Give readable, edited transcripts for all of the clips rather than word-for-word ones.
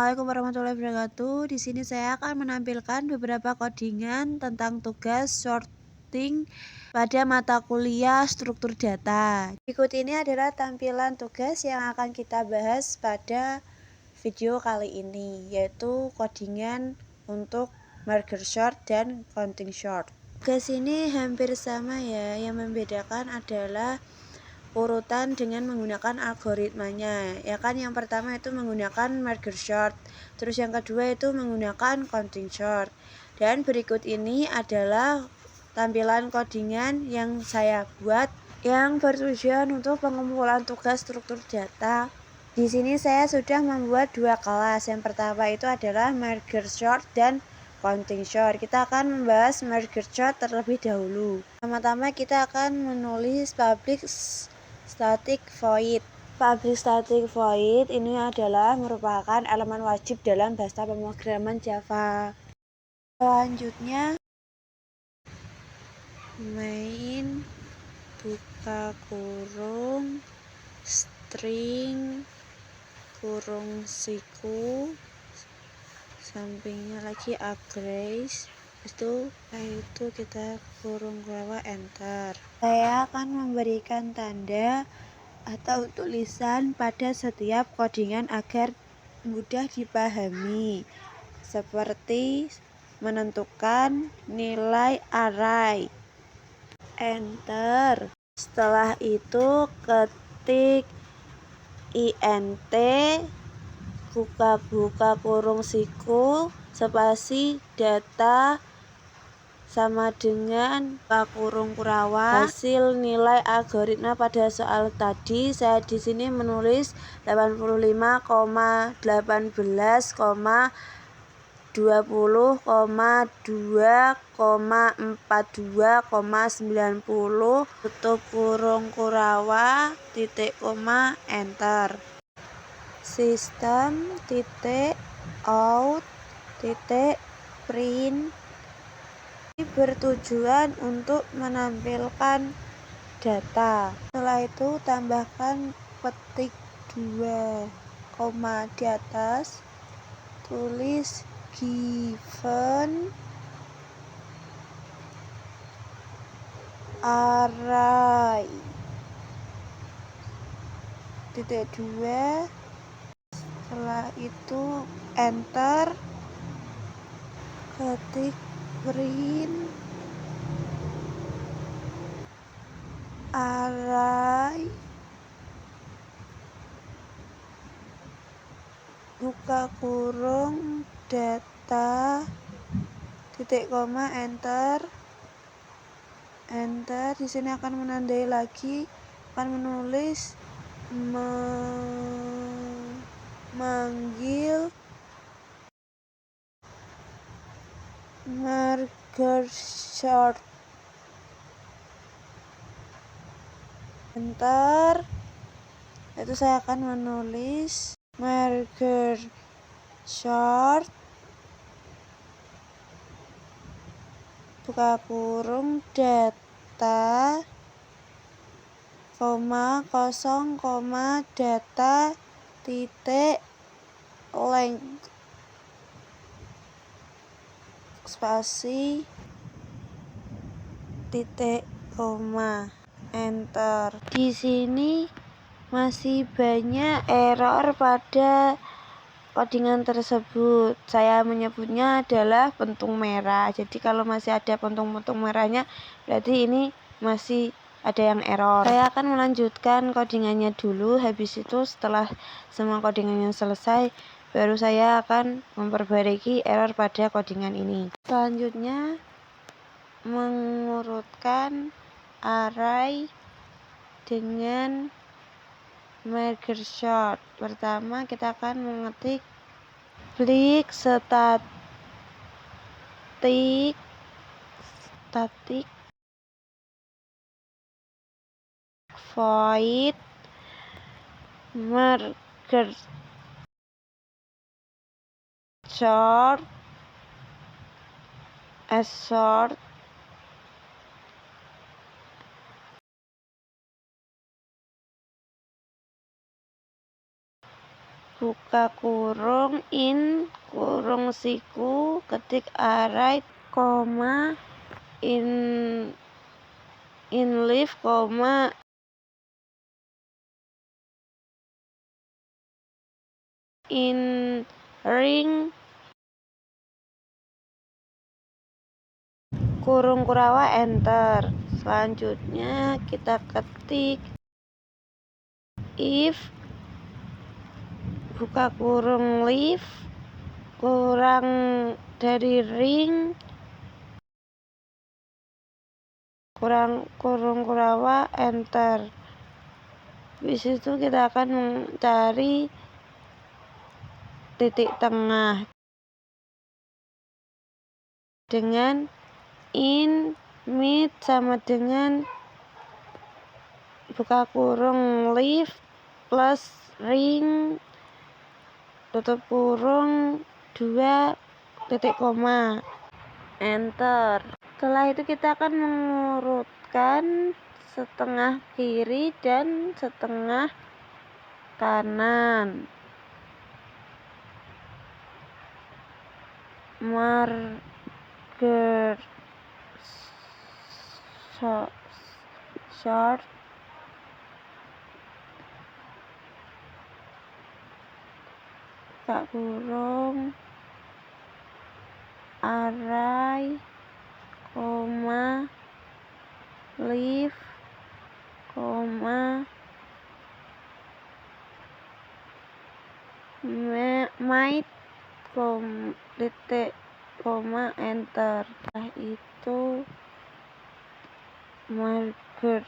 Assalamualaikum warahmatullahi wabarakatuh. Di sini saya akan menampilkan beberapa codingan tentang tugas sorting pada mata kuliah struktur data. Berikut ini adalah tampilan tugas yang akan kita bahas pada video kali ini, yaitu codingan untuk merger sort dan counting sort. Tugas ini hampir sama ya, yang membedakan adalah urutan dengan menggunakan algoritmanya, ya kan. Yang pertama itu menggunakan merger sort, terus yang kedua itu menggunakan counting sort, dan berikut ini adalah tampilan codingan yang saya buat yang bertujuan untuk pengumpulan tugas struktur data. Di sini saya sudah membuat dua kelas. Yang pertama itu adalah merger sort dan counting sort. Kita akan membahas merger sort terlebih dahulu. Pertama-tama kita akan menulis public static void. Public static void ini adalah merupakan elemen wajib dalam bahasa pemrograman Java. Selanjutnya main buka kurung string kurung siku sampingnya lagi address, itu kita kurung bawah enter. Saya akan memberikan tanda atau tulisan pada setiap codingan agar mudah dipahami, seperti menentukan nilai array, enter. Setelah itu ketik int buka kurung siku spasi data sama dengan buka kurung Kurawa hasil nilai algoritma pada soal tadi. Saya di sini menulis 85,18,20,2,42,90 tutup kurung Kurawa titik koma enter. Sistem titik out titik print bertujuan untuk menampilkan data. Setelah itu tambahkan petik 2 koma di atas, tulis given array titik 2. Setelah itu enter, ketik print array buka kurung data titik koma enter. Di sini akan menandai lagi, akan menulis memanggil merger sort, enter. Itu saya akan menulis merger sort buka kurung data koma kosong koma data titik length spasi titik koma enter. Di sini masih banyak error pada codingan tersebut. Saya menyebutnya adalah pentung merah. Jadi kalau masih ada pentung-pentung merahnya, berarti ini masih ada yang error. Saya akan melanjutkan codingannya dulu. Habis itu setelah semua codingannya selesai, baru saya akan memperbaiki error pada codingan ini. Selanjutnya mengurutkan array dengan merger sort. Pertama kita akan mengetik public static void merger sort sort buka kurung in kurung siku ketik array koma in leaf koma in ring kurung kurawa enter. Selanjutnya kita ketik if buka kurung leaf kurang dari ring kurung kurawa enter. Habis itu kita akan mencari titik tengah dengan in mid sama dengan buka kurung leaf plus ring tutup kurung 2 titik koma enter. Setelah itu kita akan mengurutkan setengah kiri dan setengah kanan. Marker short buka kurung array koma leaf koma might titik koma enter. Setelah itu marker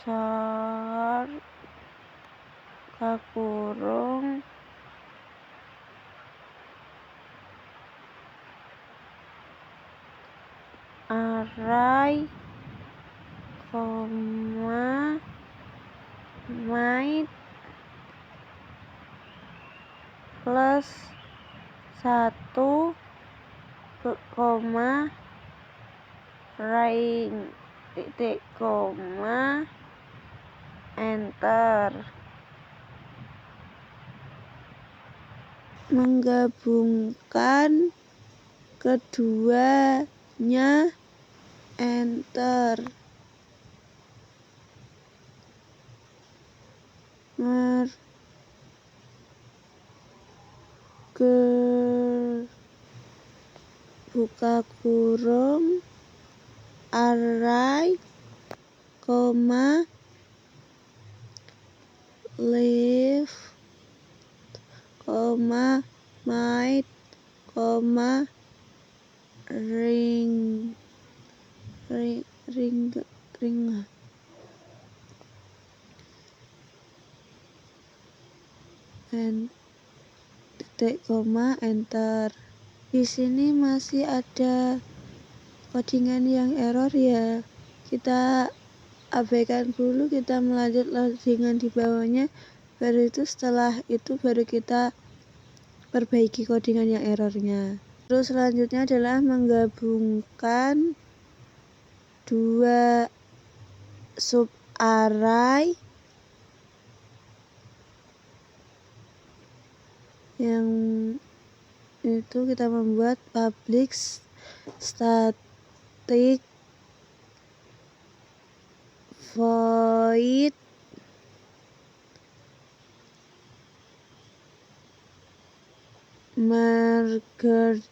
short buka kurung array koma might plus 1 koma ring titik koma enter. Menggabungkan keduanya enter. Buka kurung array koma leaf koma might koma ring and titik koma enter. Di sini masih ada codingan yang error ya, kita abaikan dulu, kita melanjut codingan di bawahnya, baru itu setelah itu baru kita perbaiki codingan yang errornya. Terus selanjutnya adalah menggabungkan dua sub array yang itu kita membuat public static void marker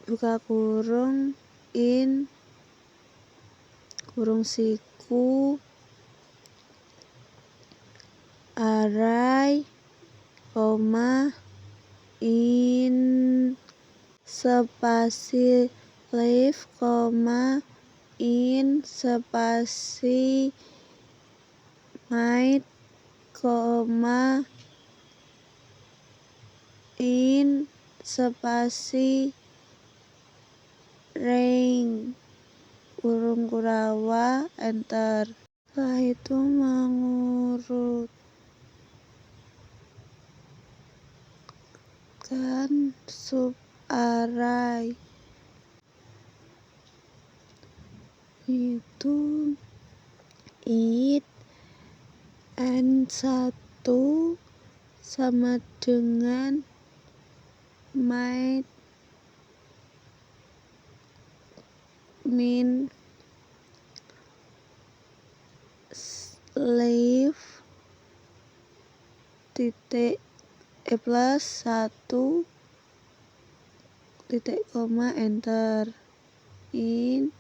buka kurung in kurung siku array koma in spasi leaf koma in spasi might koma in spasi ring kurung kurawa enter. Setelah itu mengurutkan sub array itu it N1 sama dengan might mean leave titik plus 1 titik koma enter. In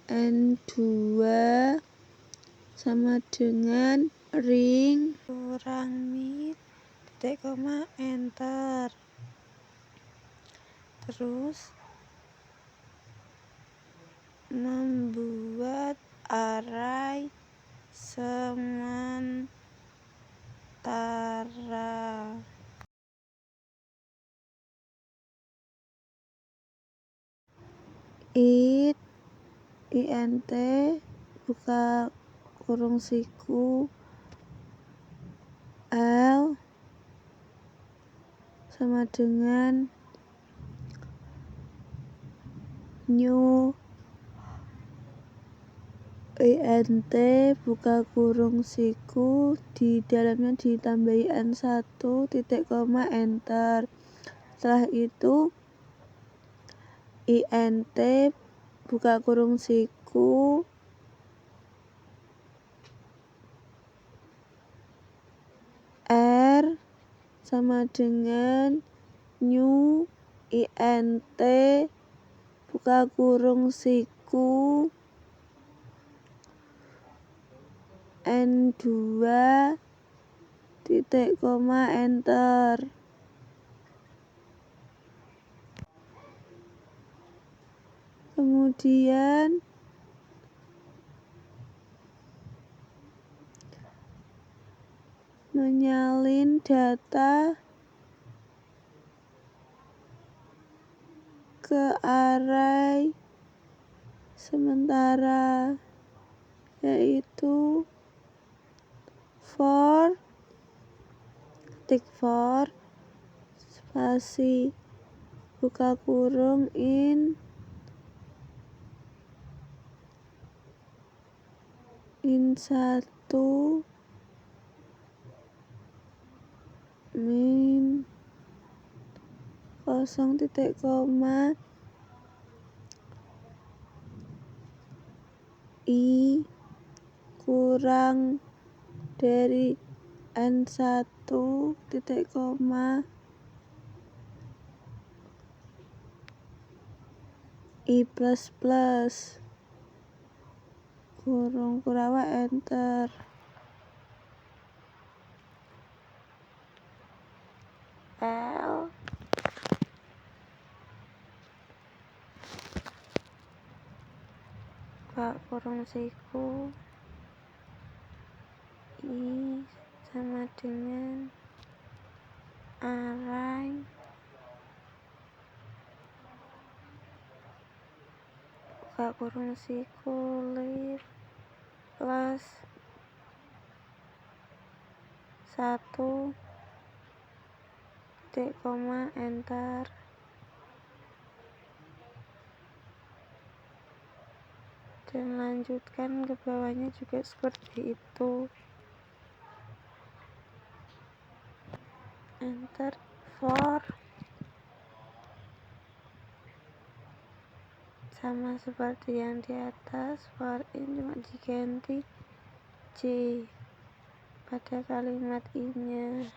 N2 sama dengan ring kurang mid titik koma enter. Terus membuat array sementara. int buka kurung siku L sama dengan new int buka kurung siku di dalamnya ditambahi n1 titik koma enter. Setelah itu int buka kurung siku R sama dengan new int buka kurung siku N2 titik koma enter. Kemudian menyalin data ke array sementara, yaitu for spasi buka kurung in 1 min 0 titik koma I kurang dari N1 titik koma I plus plus kurung kurawa enter. L buka kurung siku I sama dengan array buka kurung siku leave plus 1 titik koma enter. Dan lanjutkan ke bawahnya juga seperti itu. Enter. For sama seperti yang di atas, for in cuma diganti J pada kalimat I-nya.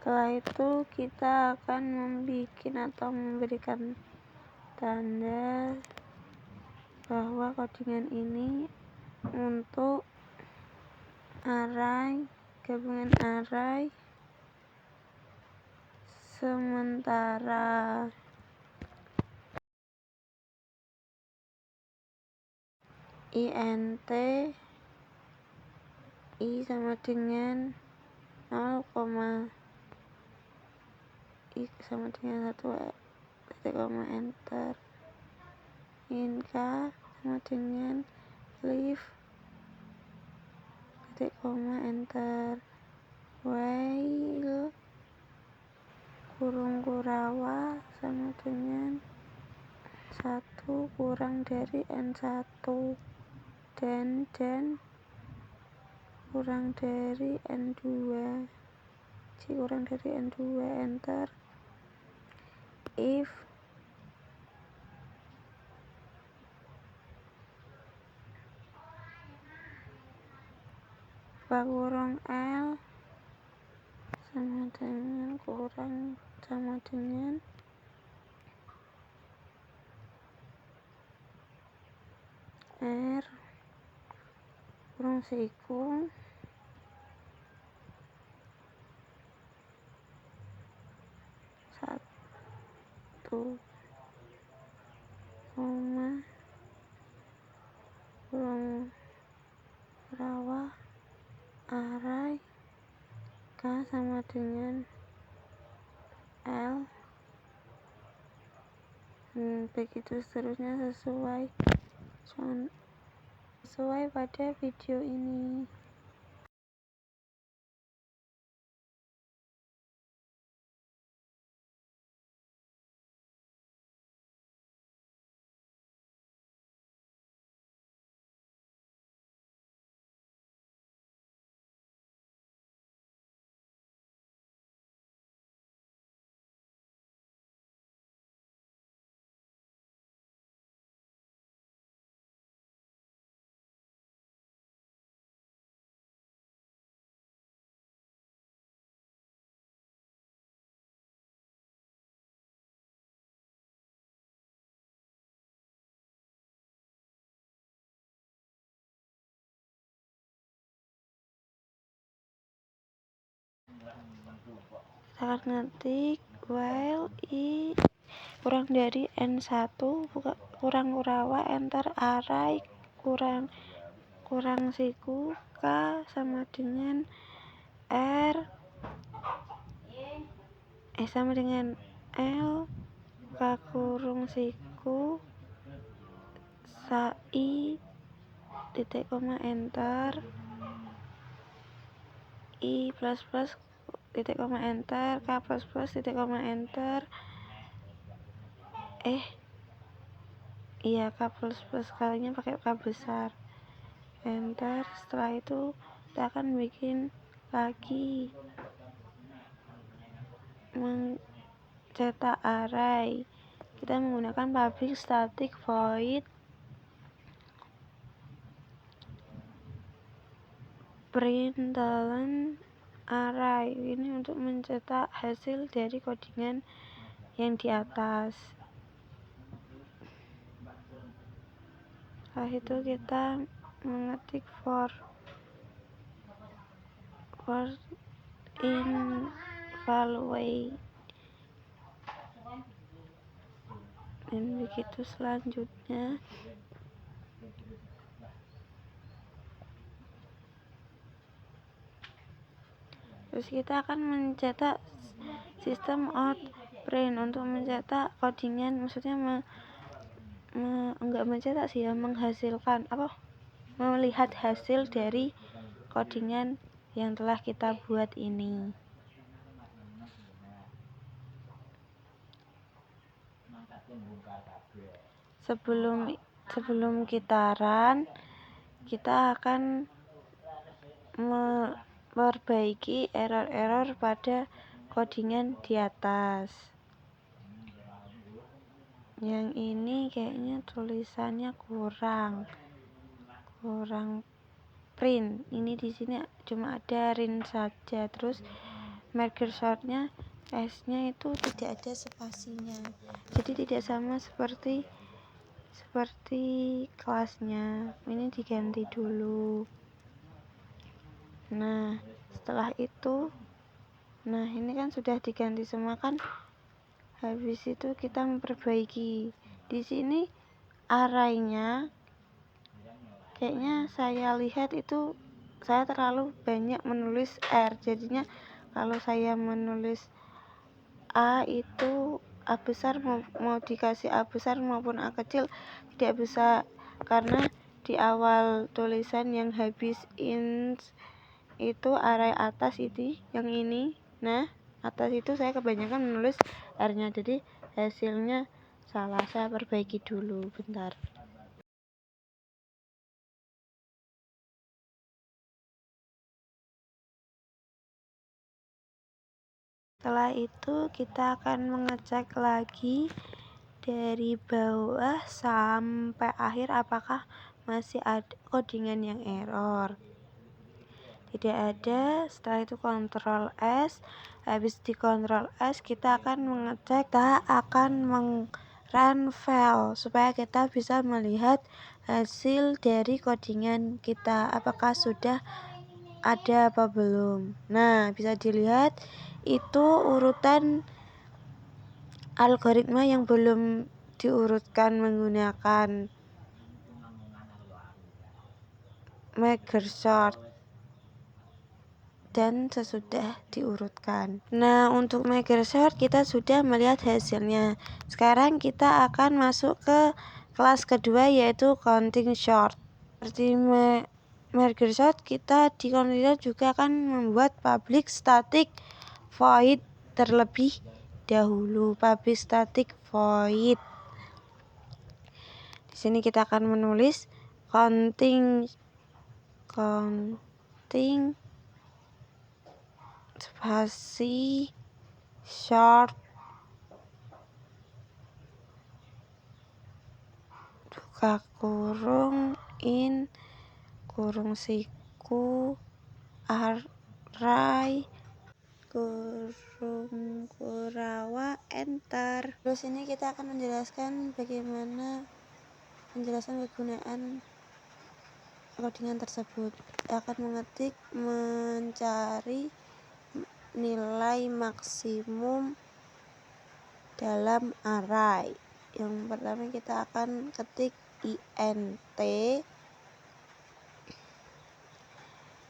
Setelah itu kita akan membuat atau memberikan tanda bahwa codingan ini untuk array, gabungan array sementara. Int I sama dengan 0, I sama dengan 1 titik koma enter. Int K sama dengan leaf titik koma enter. While kurung kurawa sama dengan 1 kurang dari N1 dan kurang dari N2 kurang dari N2 enter. If kurang L sama dengan kurang sama dengan R kurang siku 1, kurung rawa array K sama dengan L, begitu seterusnya sesuai pada video ini. Kita ngetik while I kurang dari N1 kurang kurawa enter array kurang siku K sama dengan R sama dengan L K kurung siku I titik koma enter I plus plus titik koma enter K plus plus titik koma enter iya K plus plus kalinya pakai K besar enter. Setelah itu kita akan bikin lagi mencetak array. Kita menggunakan public static void println array. Ini untuk mencetak hasil dari codingan yang di atas. Setelah itu kita mengetik for invalue dan begitu selanjutnya. Terus kita akan mencetak sistem out print untuk mencetak codingan, maksudnya enggak mencetak sih ya, menghasilkan melihat hasil dari codingan yang telah kita buat ini. Sebelum kita run, kita akan memperbaiki error-error pada codingan di atas. Yang ini kayaknya tulisannya kurang print. Ini di sini cuma ada rin saja. Terus marker shortnya S-nya itu tidak ada spasinya, jadi tidak sama seperti kelasnya. Ini diganti dulu. Nah, setelah itu, nah ini kan sudah diganti semua kan. Habis itu kita memperbaiki. Di sini arraynya kayaknya saya lihat itu saya terlalu banyak menulis R. Jadinya kalau saya menulis A itu A besar mau dikasih A besar maupun A kecil tidak bisa, karena di awal tulisan yang habis ins itu array atas itu yang ini. Nah, atas itu saya kebanyakan menulis R-nya, jadi hasilnya salah. Saya perbaiki dulu bentar. Setelah itu kita akan mengecek lagi dari bawah sampai akhir apakah masih ada codingan yang error. Tidak ada. Setelah itu Ctrl S. Habis di Ctrl S kita akan mengecek, kita akan run file supaya kita bisa melihat hasil dari codingan kita apakah sudah ada apa belum. Nah, bisa dilihat itu urutan algoritma yang belum diurutkan menggunakan marker sort dan sesudah diurutkan. Nah, untuk marker sort kita sudah melihat hasilnya. Sekarang kita akan masuk ke kelas kedua, yaitu counting sort. Seperti marker sort, kita di counting sort juga akan membuat public static void terlebih dahulu. Public static void. Di sini kita akan menulis counting spasi short buka kurung in kurung siku array kurung kurawa enter. Terus ini kita akan menjelaskan bagaimana penjelasan kegunaan codingan tersebut. Kita akan mengetik mencari nilai maksimum dalam array. Yang pertama kita akan ketik int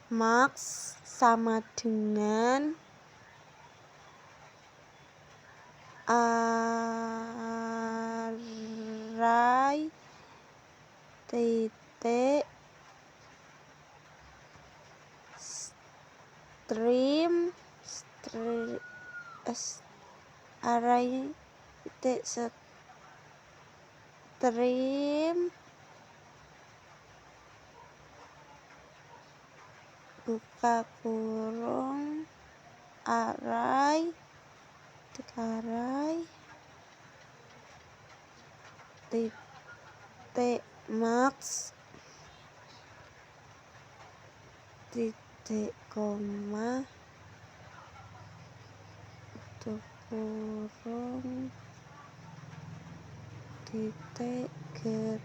max sama dengan array titik stream array titik stream buka kurung array titik max titik koma tutup kurung titik get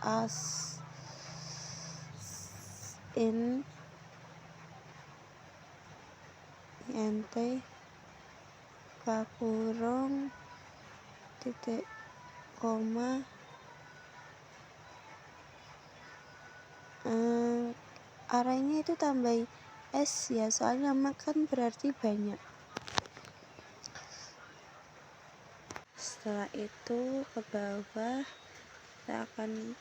as in int buka kurung titik koma arraynya itu tambah S ya, soalnya makan berarti banyak. Setelah itu ke bawah kita akan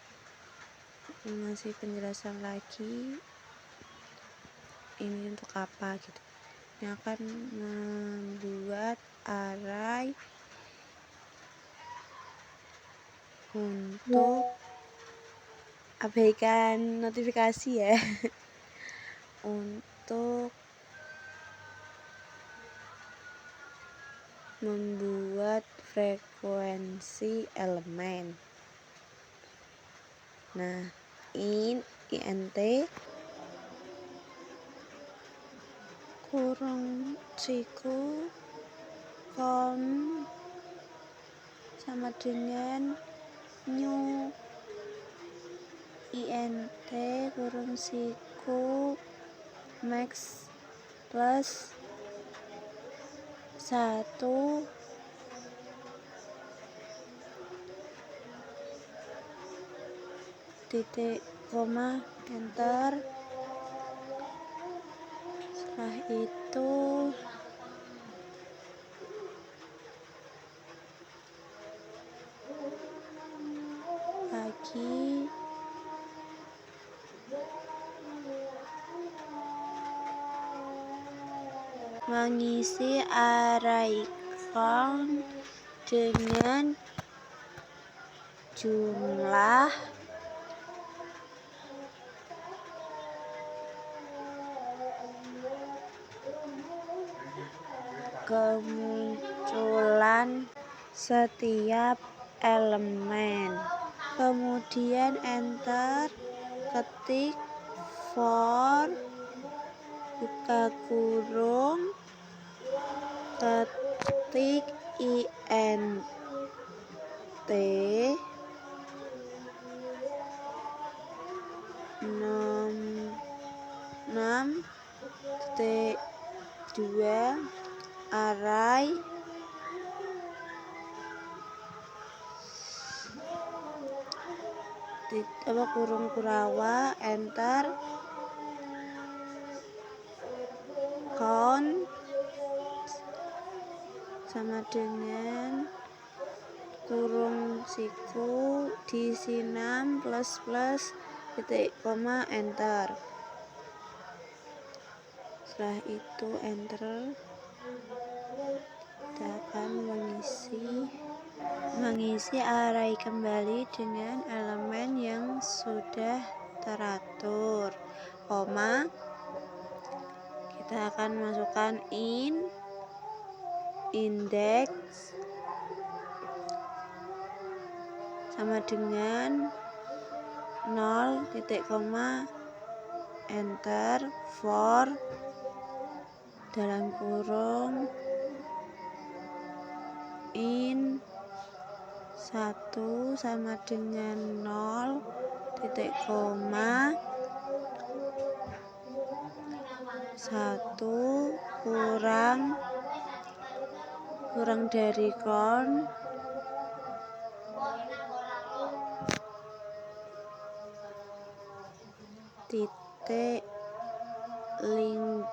ngasih penjelasan lagi ini untuk apa gitu. Ini akan membuat array untuk abaikan notifikasi ya untuk membuat frekuensi elemen. Nah, int kurung siku count sama dengan new int kurung siku max plus 1 titik koma enter. Setelah itu lagi mengisi array count dengan jumlah kemunculan setiap elemen. Kemudian enter, ketik for buka kurung, ketik int 66.2 array kurung kurawa enter, count sama dengan kurung siku diisi 6 plus plus titik koma enter. Setelah itu enter, kita akan mengisi array kembali dengan elemen yang sudah teratur, koma. Kita akan masukkan index sama dengan 0 titik koma enter, for dalam kurung int 1 sama dengan 0 titik koma 1 kurang dari count titik linked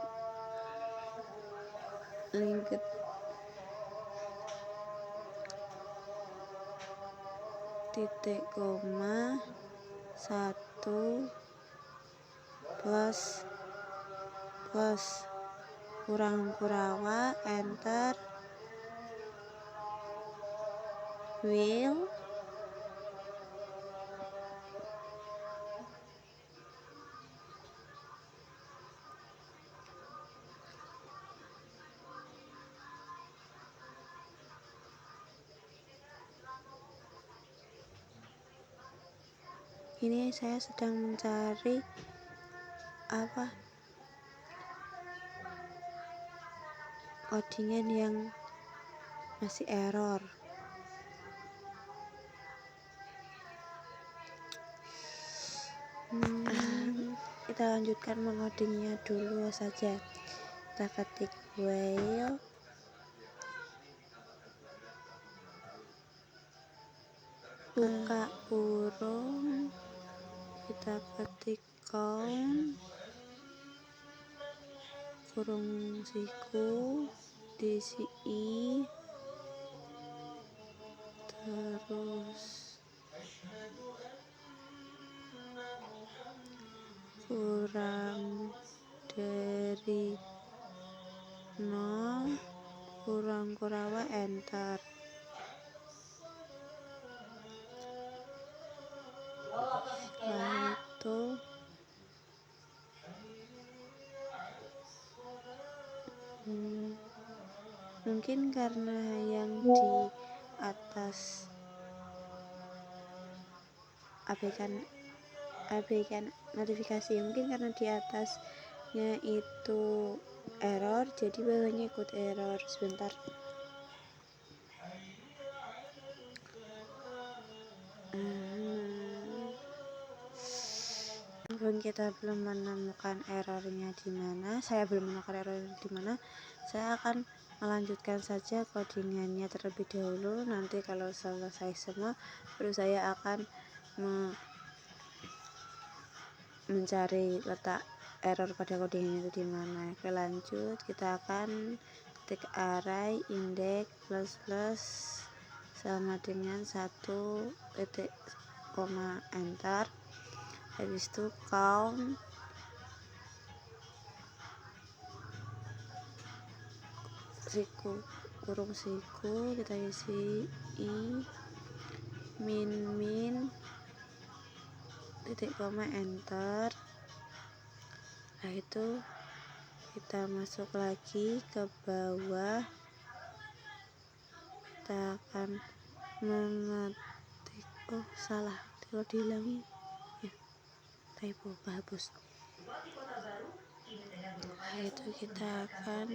titik koma 1 plus kurang kurawa enter, will ini saya sedang mencari codingan yang masih error. Kita lanjutkan mengodingnya dulu saja. Kita ketik while buka kurung, kita ketik count kurung siku diisi i, terus kurang dari 0 kurang kurawa enter. Setelah itu mungkin karena yang di atas abaikan notifikasi, mungkin karena di atasnya itu error, jadi bawahnya ikut error. Sebentar. Kita belum menemukan errornya di mana, saya akan melanjutkan saja codingannya terlebih dahulu. Nanti kalau selesai semua, baru saya akan mencari letak error pada codingan itu di mana. Oke, lanjut. Kita akan ketik array index plus plus sama dengan 1 titik koma enter. Habis itu count kurung siku, kita isi i min titik koma enter. Nah, itu kita masuk lagi ke bawah, kita akan mengetik, salah, kalau dihilangi ya, typo, hapus. Nah, itu kita akan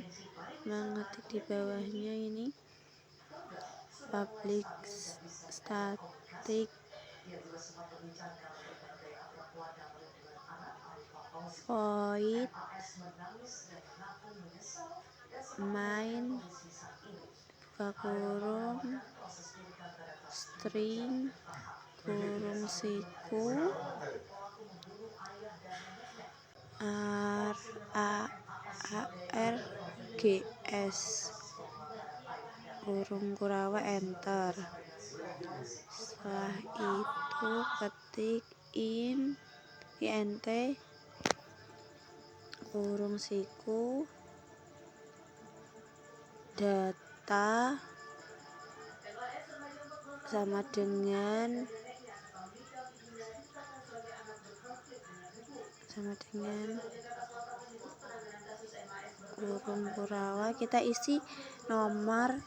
mengetik di bawahnya ini public static void main buka kurung string kurung siku args kurung kurawa enter. Setelah itu ketik int kurung siku data sama dengan kurung kurawa, kita isi nomor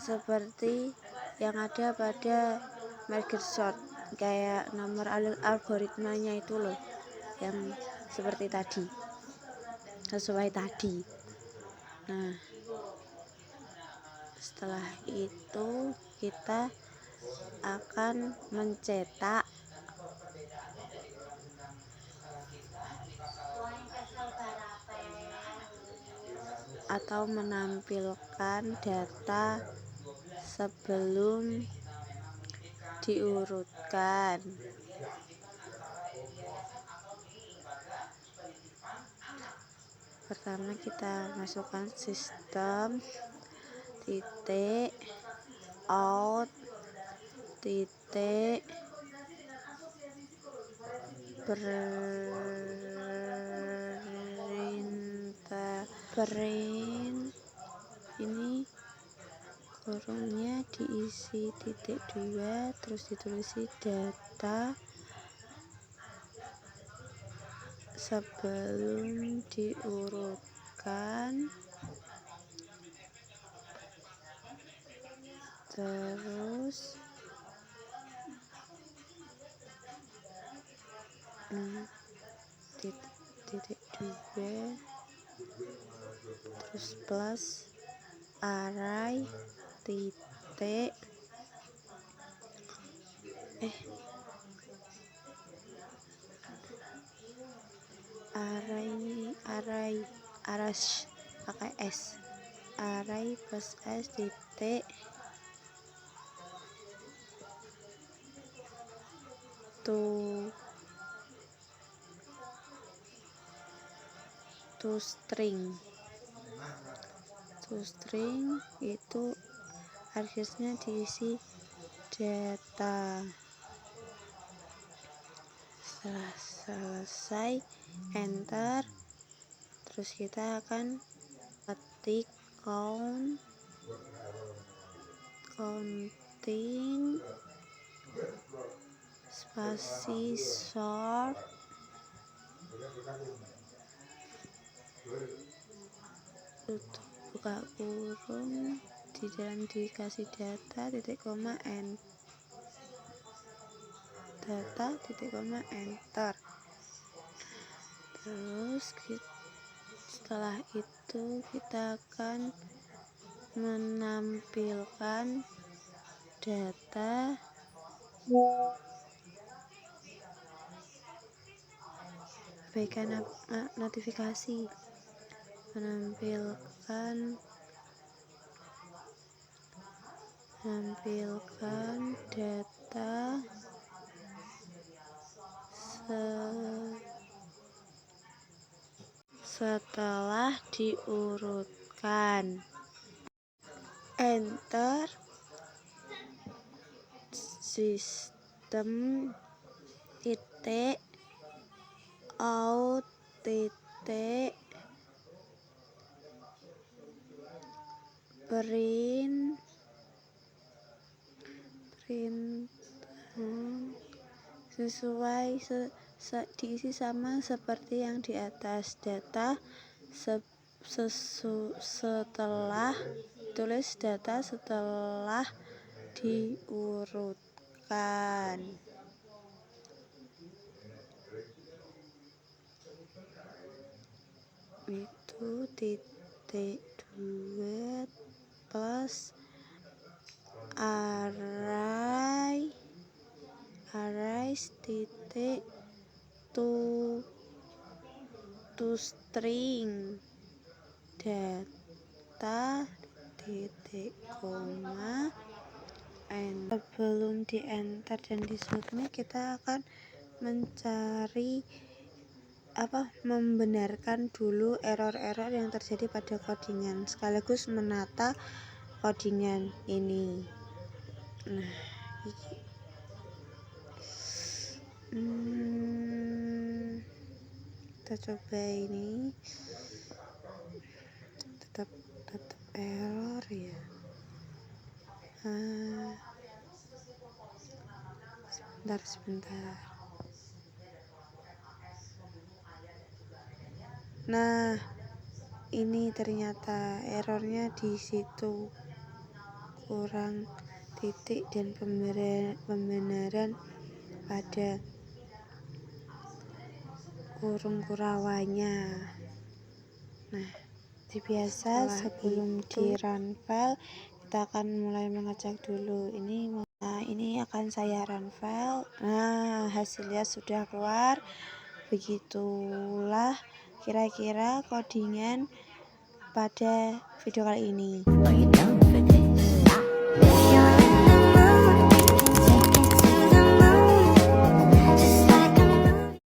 seperti yang ada pada Microsoft, kayak nomor algoritmanya itu loh, yang seperti tadi, sesuai tadi. Nah, setelah itu kita akan mencetak atau menampilkan data sebelum diurutkan. Pertama kita masukkan sistem titik out titik print, ini kurungnya diisi titik 2, terus ditulis data sebelum diurutkan, terus titik 2, terus plus array titik array pakai s, array plus s titik to string itu argsnya diisi data. Setelah selesai enter, terus kita akan ketik counting spasi short tutup buka kurung, di dalam dikasih data titik koma enter. Terus Setelah itu kita akan menampilkan data berikan notifikasi, menampilkan data setelah diurutkan. Enter sistem titik out titik print sesuai diisi sama seperti yang di atas. Data setelah tulis data setelah diurutkan. Itu titik 2 plus array titik to string data titik koma enter. Sebelum di enter dan di submit, kita akan mencari membenarkan dulu error-error yang terjadi pada codingan, sekaligus menata codingan ini. Nah, kita coba ini, tetap error ya. Sebentar. Nah, ini ternyata errornya di situ, kurang titik dan pembenaran pada kurung kurawanya. Nah, seperti biasa sebelum di run file kita akan mulai mengecek dulu. Ini akan saya run file. Nah, hasilnya sudah keluar. Begitulah kira-kira codingan pada video kali ini.